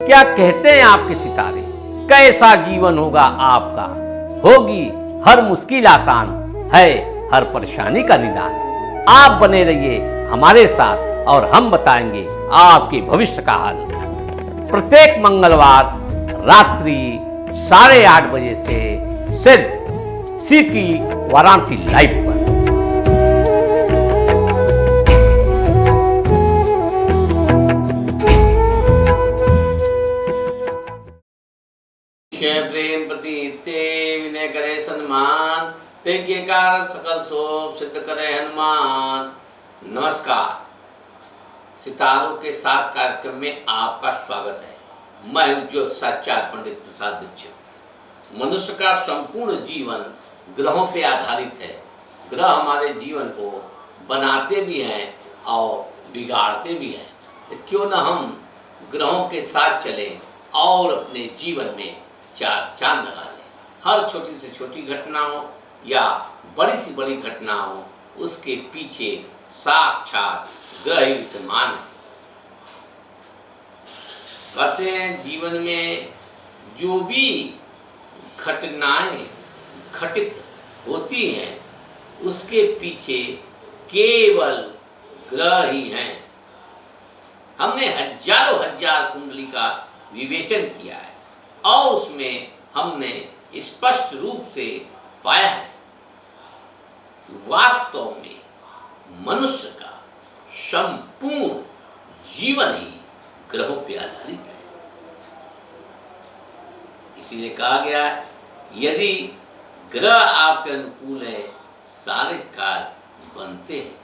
क्या कहते हैं आपके सितारे, कैसा जीवन होगा आपका, होगी हर मुश्किल आसान, है हर परेशानी का निदान। आप बने रहिए हमारे साथ और हम बताएंगे आपके भविष्य का हाल। प्रत्येक मंगलवार रात्रि 8:30 बजे से सिर्फ सिटी वाराणसी लाइव पर। प्रेम प्रति ते विनय करे सम्मान, ते के कार सकल शोभ सिद्ध करे हनुमान। नमस्कार, सितारों के साथ कार्यक्रम में आपका स्वागत है। मैं हूं ज्योतिषाचार्य पंडित प्रसाद दीक्षित। मनुष्य का संपूर्ण जीवन ग्रहों पे आधारित है। ग्रह हमारे जीवन को बनाते भी हैं और बिगाड़ते भी हैं। तो क्यों न हम ग्रहों के साथ चलें और अपने जीवन में चार चांद लगा लें। हर छोटी से छोटी घटना हो या बड़ी से बड़ी घटना हो, उसके पीछे साक्षात ग्रह ही विद्यमान है। कहते हैं जीवन में जो भी घटनाएं घटित होती हैं, उसके पीछे केवल ग्रह ही हैं। हमने हजारों हजार कुंडली का विवेचन किया है और उसमें हमने स्पष्ट रूप से पाया है कि वास्तव में मनुष्य का संपूर्ण जीवन ही ग्रहों पर आधारित है। इसीलिए कहा गया है, यदि ग्रह आपके अनुकूल है सारे कार्य बनते हैं,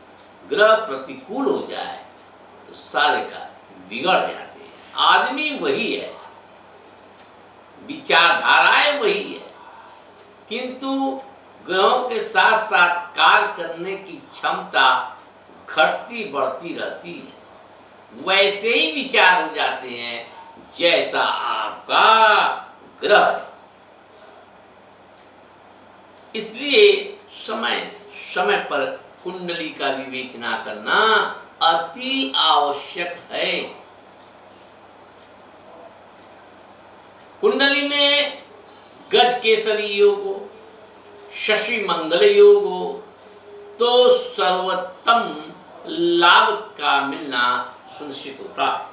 ग्रह प्रतिकूल हो जाए तो सारे कार्य बिगड़ जाते हैं। आदमी वही है, विचारधाराएं वही है, किंतु ग्रहों के साथ साथ कार्य करने की क्षमता घटती बढ़ती रहती है। वैसे ही विचार हो जाते हैं जैसा आपका ग्रह है। इसलिए समय समय पर कुंडली का विवेचना करना अति आवश्यक है। कुंडली में गज केसरी योग हो, शशि मंगल योग हो तो सर्वोत्तम लाभ का मिलना सुनिश्चित होता है।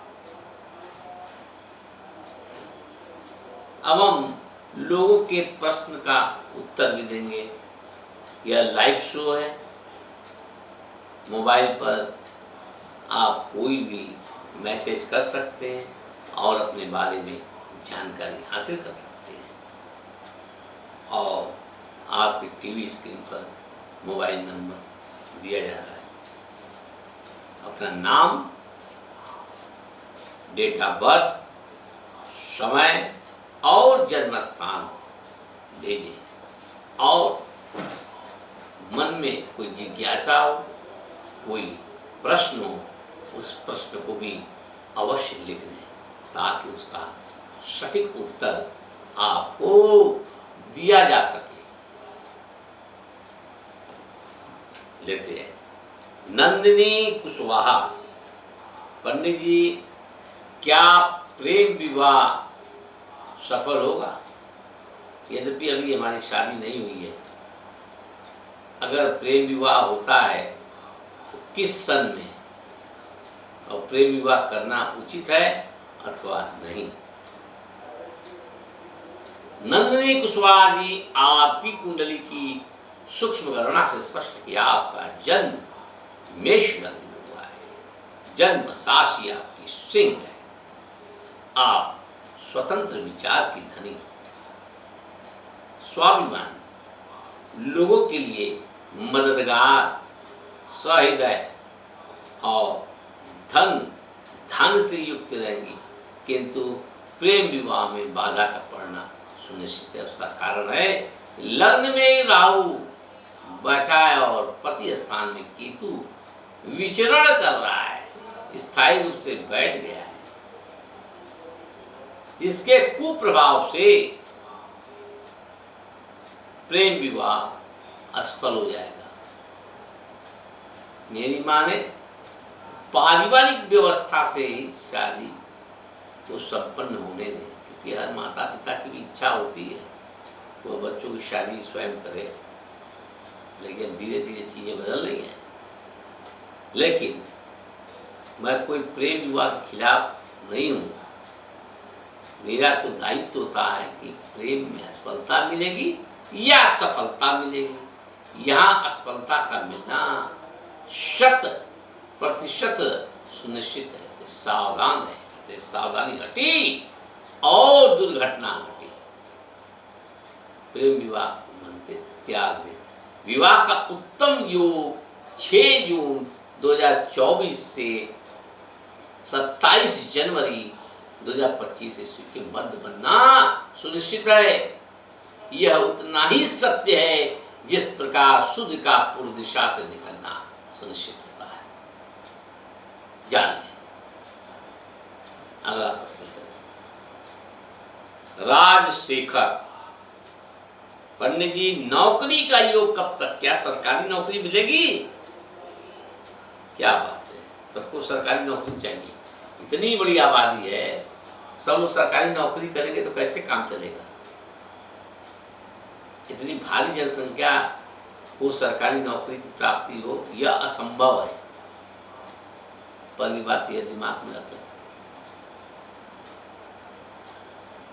अब हम लोगों के प्रश्न का उत्तर भी देंगे। यह लाइव शो है। मोबाइल पर आप कोई भी मैसेज कर सकते हैं और अपने बारे में जानकारी हासिल कर सकते हैं। और आपके टीवी स्क्रीन पर मोबाइल नंबर दिया जा रहा है। अपना नाम, डेट ऑफ बर्थ, समय और जन्म स्थान भेजें और मन में कोई जिज्ञासा हो, कोई प्रश्न हो, उस प्रश्न को भी अवश्य लिख दें ताकि उसका सटीक उत्तर आपको दिया जा सके। लेते हैं नंदिनी कुशवाहा। पंडित जी, क्या प्रेम विवाह सफल होगा? यद्यपि अभी हमारी शादी नहीं हुई है। अगर प्रेम विवाह होता है तो किस सन में, और प्रेम विवाह करना उचित है अथवा नहीं? नंदिनी कुशवाहा जी, आपकी कुंडली की सूक्ष्म गणना से स्पष्ट किया आपका जन्म मेष लग्न में हुआ है। जन्म राशि आपकी सिंह है। आप स्वतंत्र विचार की धनी, स्वाभिमानी, लोगों के लिए मददगार, सहृदय और धन से युक्त रहेंगी, किंतु प्रेम विवाह में बाधा का पड़ना सुनिश्चित है। उसका कारण है लग्न में ही राहु बैठा है और पति स्थान में केतु विचरण कर रहा है, स्थायी रूप से बैठ गया है। इसके कुप्रभाव से प्रेम विवाह असफल हो जाएगा। मेरी माने पारिवारिक व्यवस्था से शादी तो संपन्न होने दें, क्योंकि हर माता पिता की भी इच्छा होती है वो बच्चों की शादी स्वयं करे, लेकिन धीरे धीरे चीज़ें बदल रही हैं। लेकिन मैं कोई प्रेम विवाह के खिलाफ नहीं हूँ। मेरा तो दायित्व होता है कि प्रेम में असफलता मिलेगी या सफलता मिलेगी। यहाँ असफलता का मिलना 100% सुनिश्चित है। तो सावधान है, तो सावधानी हटी और दुर्घटना घटी। प्रेम विवाह मन से त्याग दे। विवाह का उत्तम योग 6 जून 2024 से 27 जनवरी 2025 ईस्वी के मध्य बनना सुनिश्चित है। यह उतना ही सत्य है जिस प्रकार सूर्य का पूर्व दिशा से निकलना सुनिश्चित होता है। जान लें। अगला प्रश्न है राजशेखर पंडित जी, नौकरी का योग कब तक? क्या सरकारी नौकरी मिलेगी? क्या बात है, सबको सरकारी नौकरी चाहिए। इतनी बड़ी आबादी है, सब सरकारी नौकरी करेंगे तो कैसे काम चलेगा? इतनी भारी जनसंख्या को सरकारी नौकरी की प्राप्ति हो यह असंभव है। पहली बात यह दिमाग में रखें।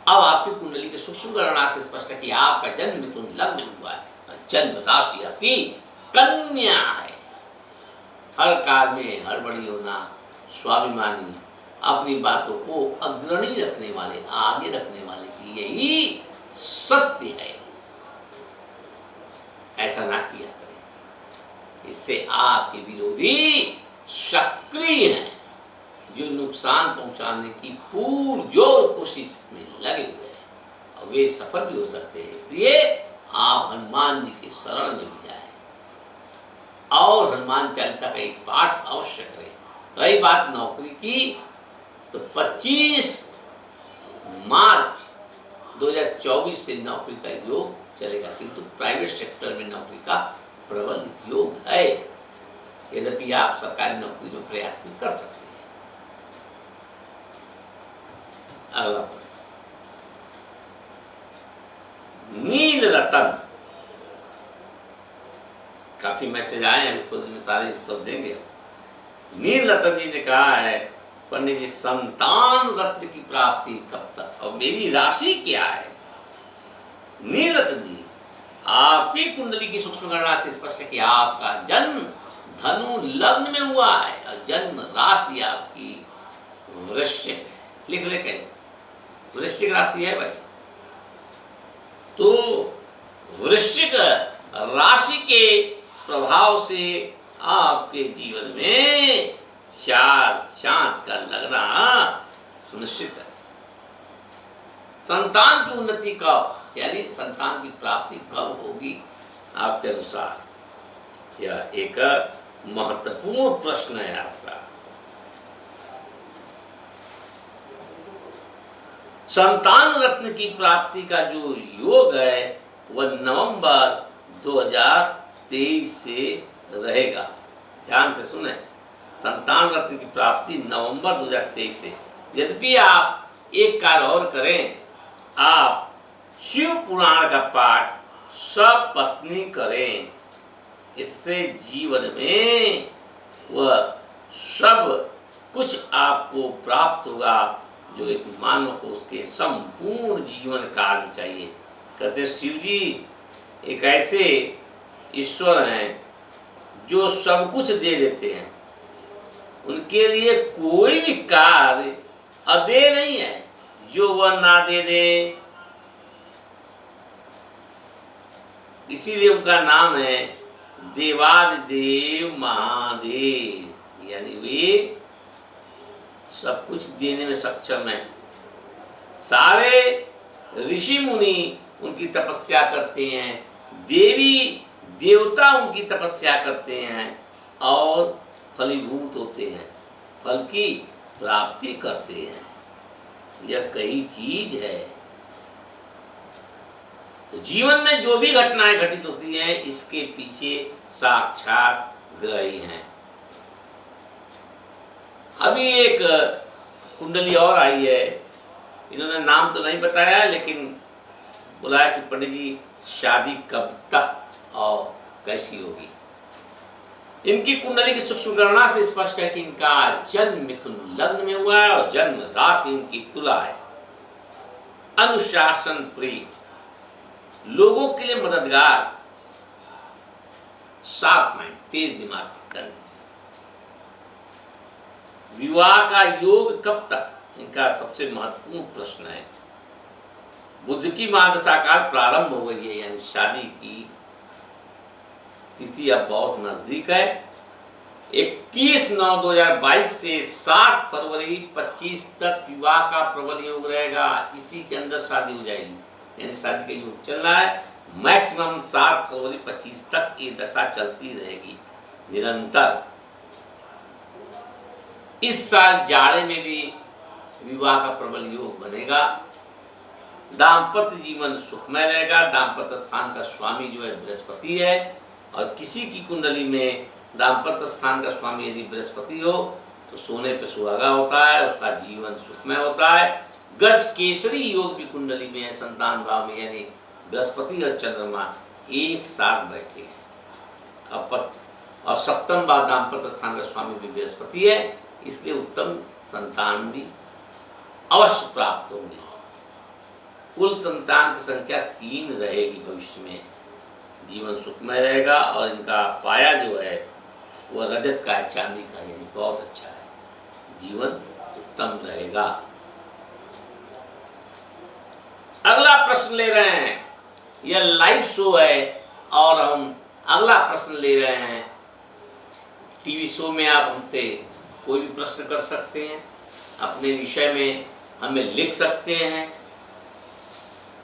अब आपकी कुंडली के सूक्ष्म गणना से स्पष्ट है कि आपका जन्म मिथुन लग्न में हुआ है, जन्म राशि आपकी कन्या है। हर कार्य में हड़बड़ी होना, स्वाभिमानी, अपनी बातों को अग्रणी रखने वाले, आगे रखने वाले की यही सत्य है। ऐसा ना किया करें, इससे आपके विरोधी सक्रिय हैं जो नुकसान पहुंचाने की पुरजोर कोशिश में लगे हुए हैं और वे सफल भी हो सकते हैं। इसलिए आप हनुमान जी के शरण में भी जाएं और हनुमान चालीसा का एक पाठ अवश्य करें। रही बात नौकरी की, तो 25 मार्च 2024 से नौकरी का योग चलेगा, किंतु प्राइवेट सेक्टर में नौकरी का प्रबल योग है। यद्यपि आप सरकारी नौकरी में प्रयास भी कर सकते हैं। अगला प्रश्न, नील रतन, काफी मैसेज आए हैं, अभी थोड़ी देर में सारे उत्तर देंगे। नील रतन जी ने कहा है, पंडित जी संतान रत्न की प्राप्ति कब तक और मेरी राशि क्या है? नील रतन जी, आपकी कुंडली की सूक्ष्म गणना से स्पष्ट है कि आपका जन्म धनु लग्न में हुआ है और जन्म राशि आपकी वृश्चिक है। लिख ले कहीं, वृश्चिक राशि है भाई। तो वृश्चिक राशि के प्रभाव से आपके जीवन में 4 चांद का लगना सुनिश्चित है। संतान की उन्नति कब, यानी संतान की प्राप्ति कब होगी आपके अनुसार? यह एक महत्वपूर्ण प्रश्न है आपका। संतान रत्न की प्राप्ति का जो योग है वह नवंबर 2023 से रहेगा। ध्यान से सुने, संतान रत्न की प्राप्ति नवंबर 2023 से। यद्यपि आप एक कार्य और करें, आप शिव पुराण का पाठ सपत्नी करें। इससे जीवन में वह सब कुछ आपको प्राप्त होगा जो एक मानव को उसके संपूर्ण जीवन काल में चाहिए। कहते शिव जी एक ऐसे ईश्वर हैं जो सब कुछ दे देते हैं, उनके लिए कोई भी कार्य अदेय नहीं है जो वह ना दे दे। इसीलिए उनका नाम है देवादिदेव महादेव, यानी वे सब कुछ देने में सक्षम है। सारे ऋषि मुनि उनकी तपस्या करते हैं, देवी देवता उनकी तपस्या करते हैं और फलीभूत होते हैं, फल की प्राप्ति करते हैं। यह कई चीज है। तो जीवन में जो भी घटनाएं घटित होती हैं इसके पीछे साक्षात ग्रही हैं। अभी एक कुंडली और आई है इन्होंने नाम तो नहीं बताया, लेकिन बुलाया कि पंडित जी शादी कब तक और कैसी होगी। इनकी कुंडली की सूक्ष्म गणना से स्पष्ट है कि इनका जन्म मिथुन लग्न में हुआ है और जन्म राशि इनकी तुला है। अनुशासन प्रिय, लोगों के लिए मददगार, शार्प माइंड, तेज दिमाग की धनी। विवाह का योग कब तक, इनका सबसे महत्वपूर्ण प्रश्न है। बुध की महादशा काल प्रारंभ हो गई है, यानी शादी की तिथि अब बहुत नजदीक है। 21/9/2022 से 7 फरवरी 25 तक विवाह का प्रबल योग रहेगा। इसी के अंदर शादी हो जाएगी, यानी शादी का योग चल रहा है। मैक्सिमम 7 फरवरी 25 तक ये दशा चलती रहेगी निरंतर। इस साल जाड़े में भी विवाह का प्रबल योग बनेगा। दाम्पत्य जीवन सुखमय रहेगा। दाम्पत्य स्थान का स्वामी जो है बृहस्पति है, और किसी की कुंडली में दाम्पत्य स्थान का स्वामी यदि बृहस्पति हो तो सोने पे सुहागा होता है, उसका जीवन सुखमय होता है। गज केसरी योग भी कुंडली में है संतान भाव में, यानी बृहस्पति और चंद्रमा एक साथ बैठे हैं। और सप्तम भाव दाम्पत्य स्थान का स्वामी भी बृहस्पति है, इसलिए उत्तम संतान भी अवश्य प्राप्त होंगे। कुल संतान की संख्या 3 रहेगी भविष्य में। जीवन सुखमय रहेगा और इनका पाया जो है वह रजत का है, चांदी का, यानी बहुत अच्छा है। जीवन उत्तम रहेगा। अगला प्रश्न ले रहे हैं, यह लाइव शो है और हम अगला प्रश्न ले रहे हैं। टीवी शो में आप हमसे कोई भी प्रश्न कर सकते हैं, अपने विषय में हमें लिख सकते हैं,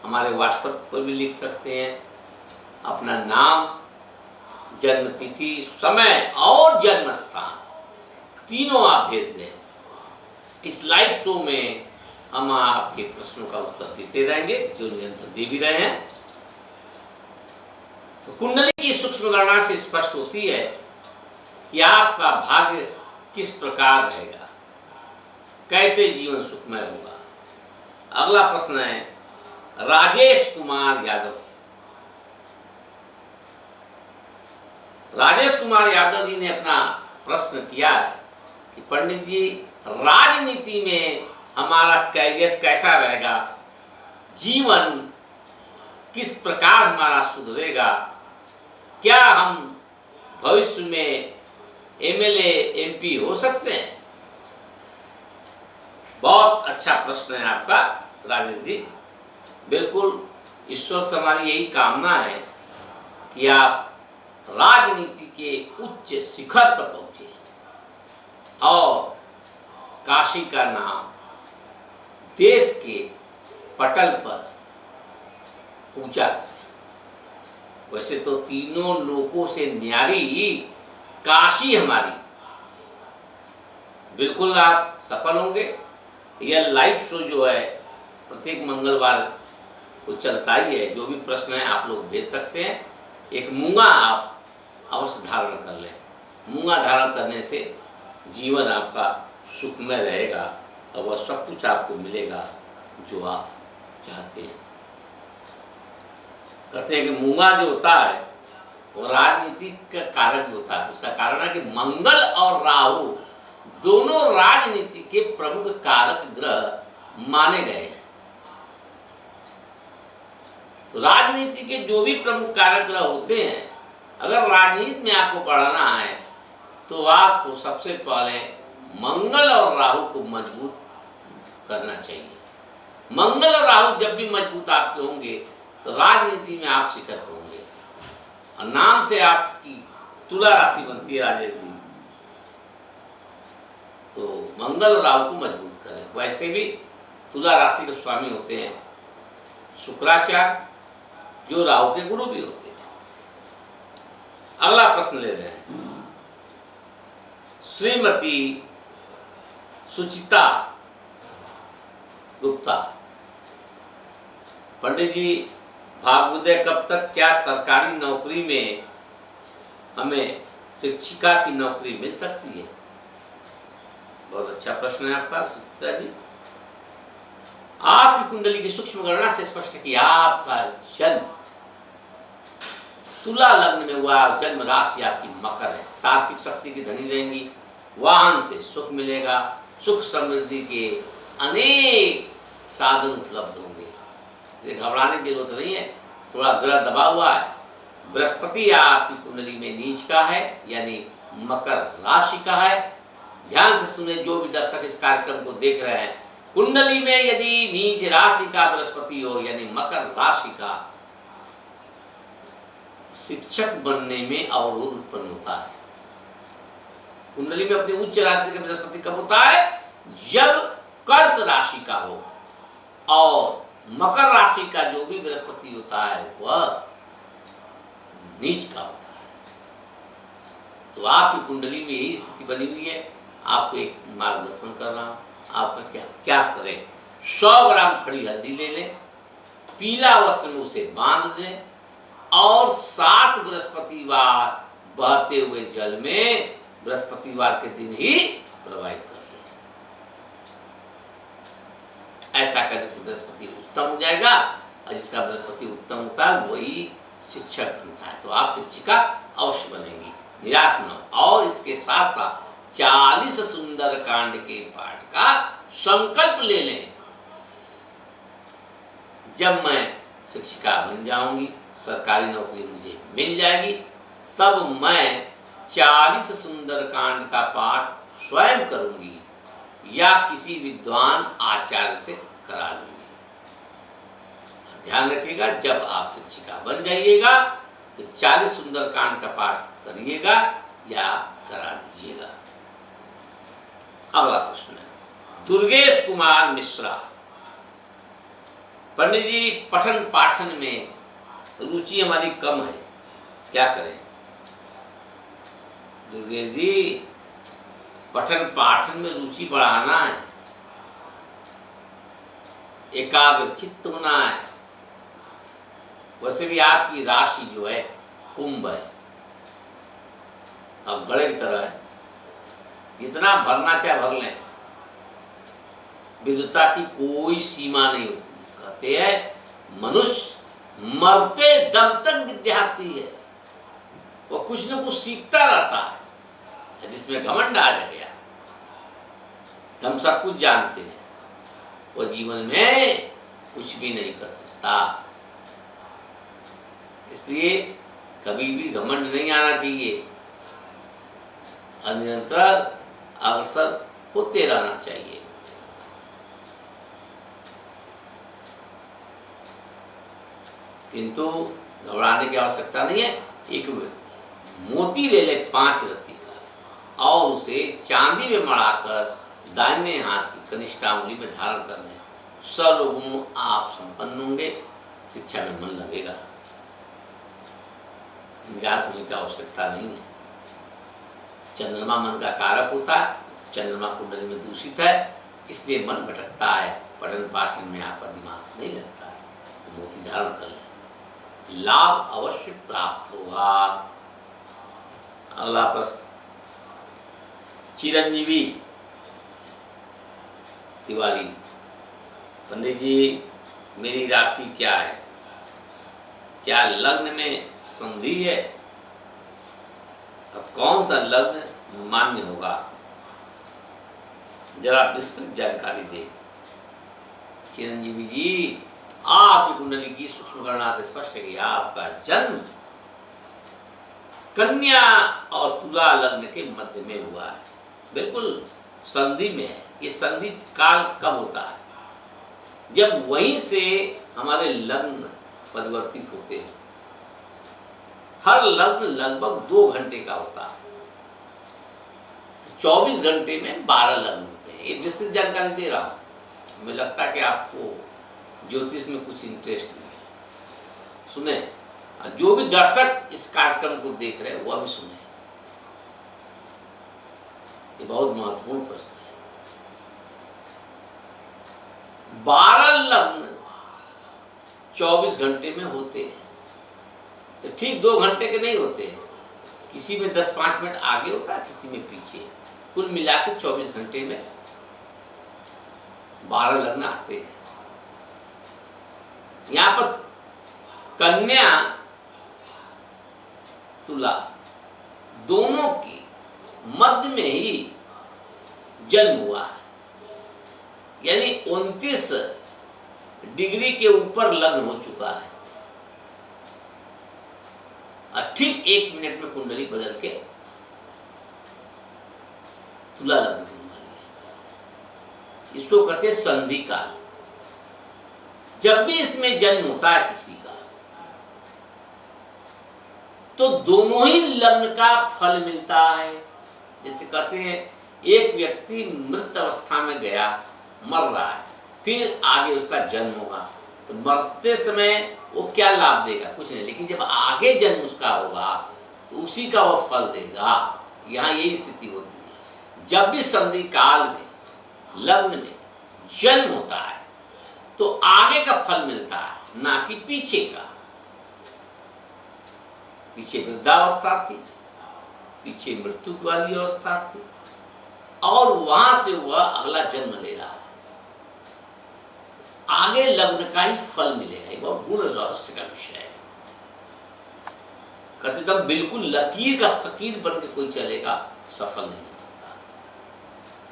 हमारे व्हाट्सएप पर भी लिख सकते हैं। अपना नाम, जन्म तिथि, समय और जन्म स्थान तीनों आप भेज दें। इस लाइव शो में हम आपके प्रश्नों का उत्तर देते रहेंगे, जो निरंतर दे भी रहे हैं। तो कुंडली की सूक्ष्म गणना से स्पष्ट होती है कि आपका भाग्य किस प्रकार रहेगा, कैसे जीवन सुखमय होगा। अगला प्रश्न है राजेश कुमार यादव। राजेश कुमार यादव जी ने अपना प्रश्न किया है कि पंडित जी राजनीति में हमारा कैरियर कैसा रहेगा, जीवन किस प्रकार हमारा सुधरेगा, क्या हम भविष्य में एमएलए एमपी हो सकते हैं। बहुत अच्छा प्रश्न है आपका राजेश जी। बिल्कुल, ईश्वर से हमारी यही कामना है कि आप राजनीति के उच्च शिखर पर पहुंचे और काशी का नाम देश के पटल पर ऊंचा करें। वैसे तो तीनों लोकों से न्यारी काशी हमारी, बिल्कुल आप सफल होंगे। यह लाइव शो जो है प्रत्येक मंगलवार को चलता ही है। जो भी प्रश्न है आप लोग भेज सकते हैं। एक मूंगा आप अवश्य धारण कर लें। मूंगा धारण करने से जीवन आपका सुखमय रहेगा और वह सब कुछ आपको मिलेगा जो आप चाहते हैं। कहते हैं कि मूंगा जो होता है वो राजनीति का कारक होता है। उसका कारण है कि मंगल और राहु दोनों राजनीति के प्रमुख कारक ग्रह माने गए हैं। तो राजनीति के जो भी प्रमुख कारक ग्रह होते हैं, अगर राजनीति में आपको बढ़ना है तो आपको सबसे पहले मंगल और राहु को मजबूत करना चाहिए। मंगल और राहु जब भी मजबूत आपके होंगे तो राजनीति में आप शिखर पर होंगे। और नाम से आपकी तुला राशि बनती है राजेश जी, तो मंगल और राहु को मजबूत करें। वैसे भी तुला राशि के स्वामी होते हैं शुक्राचार्य, जो राहु के गुरु भी होते हैं। अगला प्रश्न ले रहे हैं श्रीमती सुचिता गुप्ता। पंडित जी भाग्योदय कब तक, क्या सरकारी नौकरी में हमें शिक्षिका की नौकरी मिल सकती है। बहुत अच्छा प्रश्न है आपका सुचिता जी। आपकी कुंडली की सूक्ष्म गणना से स्पष्ट है कि आपका जन्म तुला लग्न में हुआ, जन्म राशि आपकी मकर है। तार्किक शक्ति की धनी रहेंगी, वाहन से सुख मिलेगा, सुख समृद्धि के अनेक साधन उपलब्ध होंगे। इसे घबराने की जरूरत नहीं है। थोड़ा ग्रह दबा हुआ है, बृहस्पति आपकी कुंडली में नीच का है, यानी मकर राशि का है। ध्यान से सुने जो भी दर्शक इस कार्यक्रम को देख रहे हैं, कुंडली में यदि नीच राशि का बृहस्पति हो, यानी मकर राशि का, शिक्षक बनने में अवरोध उत्पन्न होता है। कुंडली में अपनी उच्च राशि का बृहस्पति कब होता है? जब कर्क राशि का हो, और मकर राशि का जो भी बृहस्पति होता है वह नीच का होता है। तो आपकी कुंडली में यही स्थिति बनी हुई है। आपको एक मार्गदर्शन कर रहा हूं, आपका क्या करें। 100 ग्राम खड़ी हल्दी ले लें, पीला वस्त्र में उसे बांध दें और 7 बृहस्पतिवार बहते हुए जल में बृहस्पतिवार के दिन ही प्रवाहित कर दें। ऐसा करने से बृहस्पति उत्तम हो जाएगा, और जिसका बृहस्पति उत्तम होता है वही शिक्षक बनता है। तो आप शिक्षिका अवश्य बनेंगी, निराश न हो। और इसके साथ साथ 40 सुंदर कांड के पाठ का संकल्प ले लें। जब मैं शिक्षिका बन जाऊंगी, सरकारी नौकरी मुझे मिल जाएगी, तब मैं 40 सुंदर कांड का पाठ स्वयं करूंगी या किसी विद्वान आचार्य से करा लूंगी। ध्यान रखिएगा, जब आप शिक्षिका बन जाइएगा तो 40 सुंदर कांड का पाठ करिएगा या करा लीजिएगा। अगला प्रश्न है दुर्गेश कुमार मिश्रा। पंडित जी, पठन पाठन में रुचि हमारी कम है, क्या करें? दुर्गेश जी, पठन पाठन में रुचि बढ़ाना है, एकाग्र चित्त होना है। वैसे भी आपकी राशि जो है कुंभ है, अब घड़े की तरह है, जितना भरना चाहे भर लें, विद्वता की कोई सीमा नहीं होती। कहते हैं मनुष्य मरते दम तक विद्यार्थी है, वो कुछ न कुछ सीखता रहता है। जिसमें घमंड आ गया, हम सब कुछ जानते हैं, वो जीवन में कुछ भी नहीं कर सकता। इसलिए कभी भी घमंड नहीं आना चाहिए, और निरंतर अग्रसर होते रहना चाहिए। किंतु घबराने की आवश्यकता नहीं है। एक मोती ले ले 5 रत्ती का, और उसे चांदी में मढ़ाकर दाहिने हाथ की कनिष्ठ अंगुली में धारण कर लें। सर्वगुण आप संपन्न होंगे, शिक्षा में मन लगेगा, निराश होने की आवश्यकता नहीं है। चंद्रमा मन का कारक होता है, चंद्रमा कुंडली में दूषित है, इसलिए मन भटकता है, पठन पाठन में आपका दिमाग नहीं लगता है। तो मोती धारण कर लें, लाभ अवश्य प्राप्त होगा। अगला प्रश्न चिरंजीवी तिवारी। पंडित जी, मेरी राशि क्या है? क्या लग्न में संधि है? अब कौन सा लग्न मान्य होगा? जरा विस्तृत जानकारी दें। चिरंजीवी जी, आपकी कुंडली की सूक्ष्म गणना से स्पष्ट है कि आपका जन्म कन्या और तुला लग्न के मध्य में हुआ है, बिल्कुल संधि में है। ये संधि काल कब होता है? जब वहीं से हमारे लग्न परिवर्तित होते हैं। हर लग्न लगभग 2 घंटे का होता है, 24 घंटे में 12 लग्न होते हैं। ये विस्तृत जानकारी दे रहा हूँ। मुझे लगता है कि आपको ज्योतिष में कुछ इंटरेस्ट नहीं है। सुने, जो भी दर्शक इस कार्यक्रम को देख रहे हैं वह भी सुने, ये बहुत महत्वपूर्ण प्रश्न है। 12 लग्न 24 घंटे में होते हैं, तो ठीक 2 घंटे के नहीं होते हैं। किसी में 10-5 मिनट आगे होता है, किसी में पीछे। कुल मिला के 24 घंटे में 12 लग्न आते हैं। यहां पर कन्या तुला दोनों की मध्य में ही जन्म हुआ है, यानी 29 डिग्री के ऊपर लग्न हो चुका है। और ठीक 1 मिनट में कुंडली बदल के तुला लग्न होने वाली है। इसको कहते हैं संधि काल। जब भी इसमें जन्म होता है किसी का, तो दोनों ही लग्न का फल मिलता है। जैसे कहते हैं एक व्यक्ति मृत अवस्था में गया, मर रहा है, फिर आगे उसका जन्म होगा, तो मरते समय वो क्या लाभ देगा? कुछ नहीं, लेकिन जब आगे जन्म उसका होगा तो उसी का वो फल देगा। यहाँ यही स्थिति होती है। जब भी संधि काल में लग्न में जन्म होता है तो आगे का फल मिलता है, ना कि पीछे का। पीछे वृद्धावस्था थी, पीछे मृत्यु वाली अवस्था थी, और वहां से वह अगला जन्म ले रहा है। आगे लग्न का ही फल मिलेगा। ये बहुत गूढ़ रहस्य का विषय है। कहते तुम बिल्कुल लकीर का फकीर बन के कोई चलेगा, सफल नहीं हो सकता।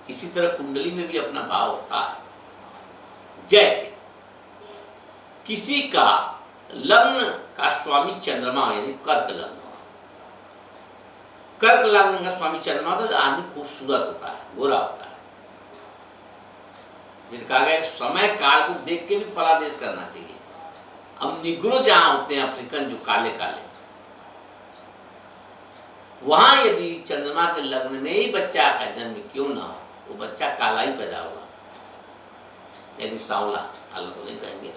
इसी तरह कुंडली में भी अपना भाव होता है। जैसे किसी का लग्न का स्वामी चंद्रमा हो, यानी कर्क लग्न हो, कर्क लग्न का स्वामी चंद्रमा होता है तो आदमी खूबसूरत होता है, गोरा होता है। इसलिए कहा गया समय काल को देख के भी फलादेश करना चाहिए। अब निग्रो जहां होते हैं अफ्रीकन, जो काले काले, वहां यदि चंद्रमा के लग्न में ही बच्चा का जन्म क्यों ना हो, वो बच्चा काला ही पैदा होगा। यदि सांवला, काला तो नहीं कहेंगे,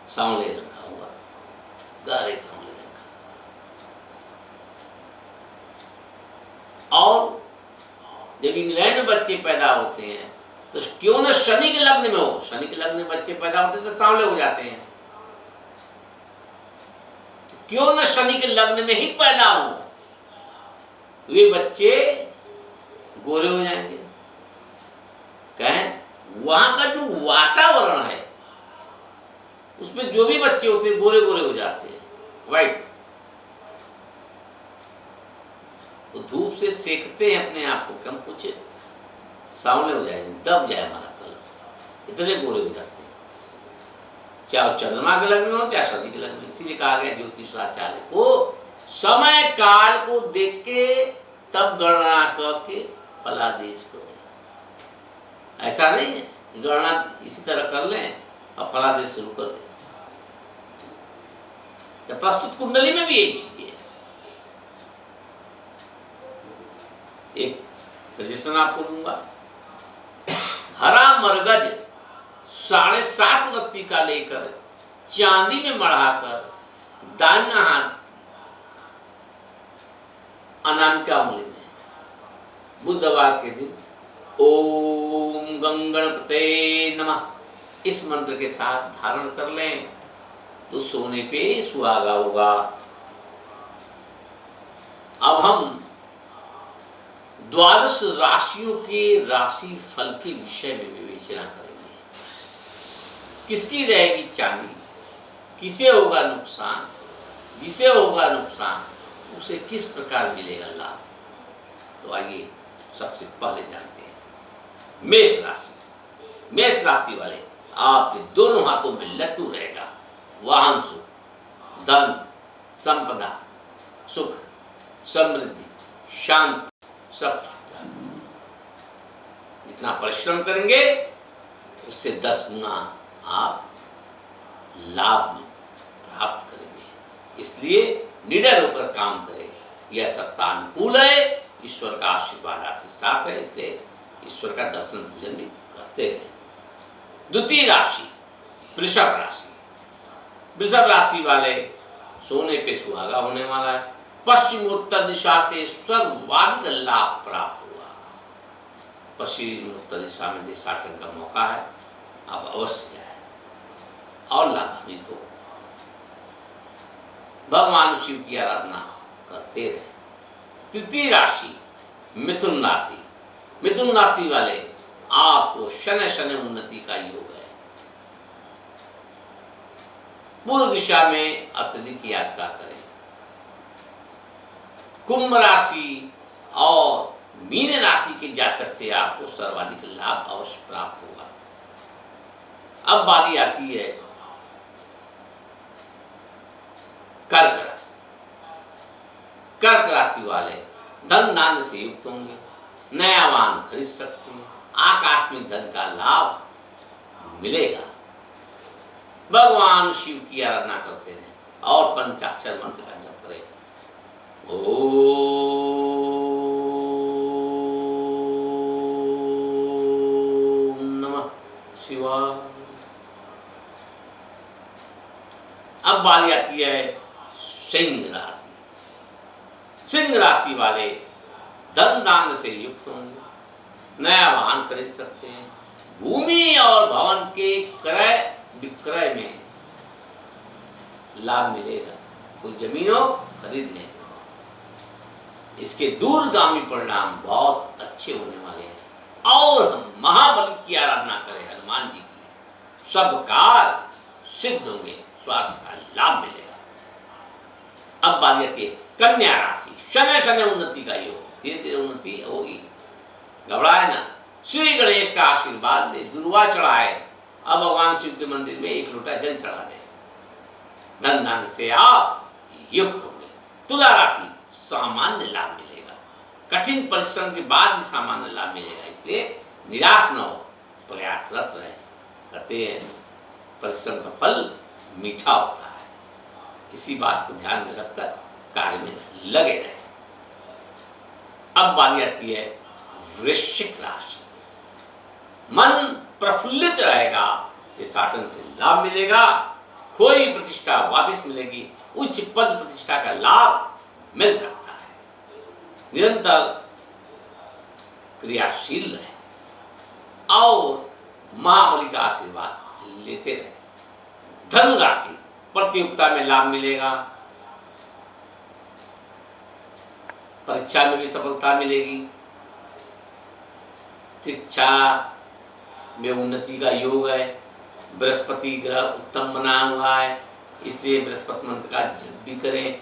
सांवले रंग का होगा, गहरे सांवले रंग का। और जब इंग्लैंड में बच्चे पैदा होते हैं तो क्यों न शनि के लग्न में हो। शनि के लग्न में बच्चे पैदा होते हैं तो सांवले हो जाते हैं। क्यों न शनि के लग्न में ही पैदा हो, वे बच्चे गोरे हो जाएंगे। कहें वहां का जो वातावरण है उसमें जो भी बच्चे होते हैं गोरे गोरे हो जाते हैं, वाइट। वो धूप से सेकते हैं अपने आप को, कम कुछ सांवले हो जाएंगे, दब जाए हमारा कलर, इतने गोरे हो जाते हैं। चाहे चंद्रमा के लग्न हो, चाहे शनि के लग्न। इसीलिए कहा गया ज्योतिषाचार्य को समय काल को देख के तब गणना करके फलादेश करें। ऐसा नहीं है गणना इसी तरह कर लें और फलादेश शुरू कर दें। तो प्रस्तुत कुंडली में भी यही चीज है। एक सजेशन आपको दूंगा, हरा मरगज 7.5 रत्ती का लेकर चांदी में मढ़ाकर दाहिना हाथ अनामिका उंगली में बुधवार के दिन ओम गंगणपते नमः इस मंत्र के साथ धारण कर लें तो सोने पे सुहागा होगा। अब हम 12 राशियों के राशि फल के विषय में विवेचना करेंगे। किसकी रहेगी चांदी, किसे होगा नुकसान, जिसे होगा नुकसान उसे किस प्रकार मिलेगा लाभ। तो आइए सबसे पहले जानते हैं मेष राशि। मेष राशि वाले आपके दोनों हाथों में लड्डू रहेगा। वाहन सुख, धन, संपदा, सुख, समृद्धि, शांति, सब प्राप्ति। जितना परिश्रम करेंगे उससे 10 गुना आप लाभ प्राप्त करेंगे। इसलिए निडर होकर काम करें। यह सप्ताह अनुकूल है, ईश्वर का आशीर्वाद आपके साथ है, इसलिए ईश्वर का दर्शन पूजन भी करते रहें। द्वितीय राशि वृषभ राशि। वृषभ राशि वाले सोने पे सुहागा होने वाला है। पश्चिमोत्तर दिशा से सर्वाधिक लाभ प्राप्त हुआ। पश्चिमोत्तर दिशा में देशाटन का मौका है, आप अवश्य जाए और लाभान्वित हो। भगवान शिव की आराधना करते रहे। तृतीय राशि मिथुन राशि। मिथुन राशि वाले आपको शनि शनि उन्नति का योग है। पूर्व दिशा में अत्यधिक यात्रा करें। कुंभ राशि और मीन राशि के जातक से आपको सर्वाधिक लाभ अवश्य प्राप्त होगा। अब बारी आती है कर्क राशि। कर्क राशि वाले धन दान से युक्त होंगे, नया वाहन खरीद सकते हैं, आकस्मिक धन का लाभ मिलेगा। भगवान शिव की आराधना करते रहें और पंचाक्षर मंत्र का जप करें। ओम नमः शिवाय। अब बारी आती है सिंह राशि। सिंह राशि वाले धन दान से युक्त होंगे, नया वाहन खरीद सकते हैं, भूमि और भवन के क्रय विक्रय में लाभ मिलेगा। कोई जमीन हो खरीद लें। इसके दूरगामी परिणाम बहुत अच्छे होने वाले हैं। और हम महाबली की आराधना करें, हनुमान जी की, सब कार्य सिद्ध होंगे, स्वास्थ्य का लाभ मिलेगा। अब बात आती है कन्या राशि। शनै शनै उन्नति का योग, धीरे धीरे उन्नति होगी, घबराए ना। श्री गणेश का आशीर्वाद ले, दुर्वा चढ़ाए, अब भगवान शिव के मंदिर में एक लोटा जल चढ़ा दे। धन दान से आप युक्त होंगे। तुला राशि सामान्य लाभ मिलेगा, कठिन परिश्रम के बाद भी सामान्य लाभ मिलेगा, इसलिए निराश न हो, प्रयासरत रहे। कहते हैं परिश्रम का फल मीठा होता है। इसी बात को ध्यान में रखकर कार्य में लगे रहे। अब बारी आती है वृश्चिक राशि। मन प्रफुल्लित रहेगा, देशाटन से लाभ मिलेगा, खोई प्रतिष्ठा वापस मिलेगी, उच्च पद प्रतिष्ठा का लाभ मिल सकता है। निरंतर क्रियाशील रहे और महाबली का आशीर्वाद लेते रहे। धनु राशि प्रतियोगिता में लाभ मिलेगा, परीक्षा में भी सफलता मिलेगी, शिक्षा में उन्नति का योग है। बृहस्पति ग्रह उत्तम बना हुआ है, इसलिए बृहस्पति मंत्र का जप भी करें।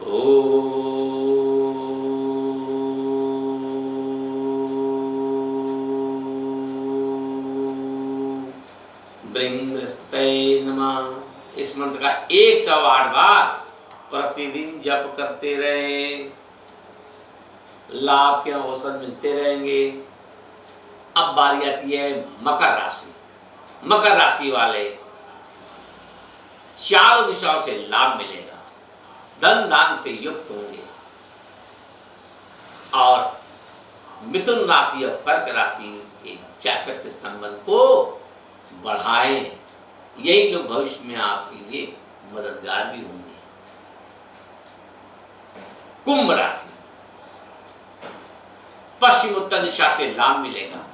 ओम ब्रीं बृहस्पतये नमः। इस मंत्र का 108 बार प्रतिदिन जप करते रहे, लाभ के अवसर मिलते रहेंगे। अब बारी आती है मकर राशि। मकर राशि वाले चारों दिशाओं से लाभ मिलेगा, धन दान से युक्त होंगे और मिथुन राशि और कर्क राशि के जातक से संबंध को बढ़ाएं। यही लोग भविष्य में आपके लिए मददगार भी होंगे। कुंभ राशि पश्चिम उत्तर दिशा से लाभ मिलेगा,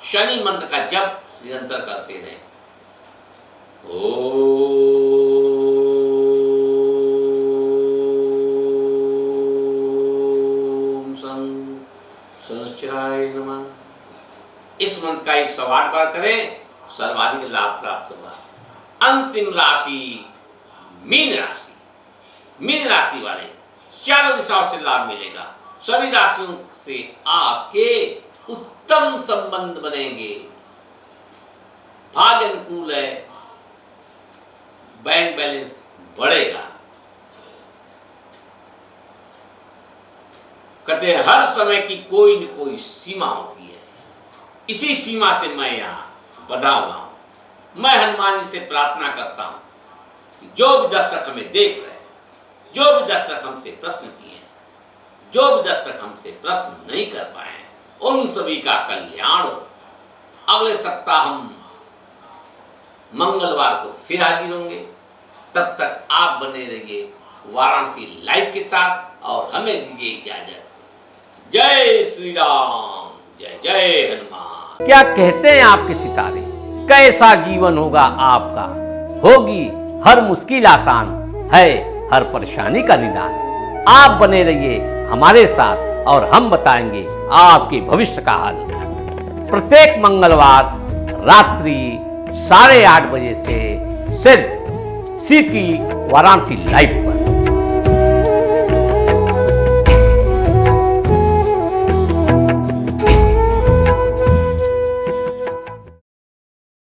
शनि मंत्र का जप निरंतर करते रहे। ओम शनिश्चराय नमः। इस मंत्र का 108 बार करें, सर्वाधिक लाभ प्राप्त होगा। अंतिम राशि मीन राशि। मीन राशि वाले चारों दिशाओं से लाभ मिलेगा, सभी राशियों से आपके उत्तम संबंध बनेंगे, भाग्य अनुकूल है, बैंक बैलेंस बढ़ेगा। कहते हैं हर समय की कोई न कोई सीमा होती है, इसी सीमा से मैं यहाँ बंधा हुआ हूं। मैं हनुमान जी से प्रार्थना करता हूं कि जो भी दर्शक हमें देख रहे हैं, जो भी दर्शक हमसे प्रश्न किए, जो भी दर्शक हमसे प्रश्न नहीं कर पाए, उन सभी का कल्याण हो। अगले सप्ताह हम मंगलवार को फिर हाजिर होंगे। तब तक आप बने रहिए वाराणसी लाइव के साथ और हमें दीजिए इजाजत। जय श्री राम, जय जय हनुमान। क्या कहते हैं आपके सितारे, कैसा जीवन होगा आपका, होगी हर मुश्किल आसान, है हर परेशानी का निदान। आप बने रहिए हमारे साथ और हम बताएंगे आपके भविष्य का हाल। प्रत्येक मंगलवार रात्रि 8:30 बजे से सिर्फ सिटी वाराणसी लाइव पर।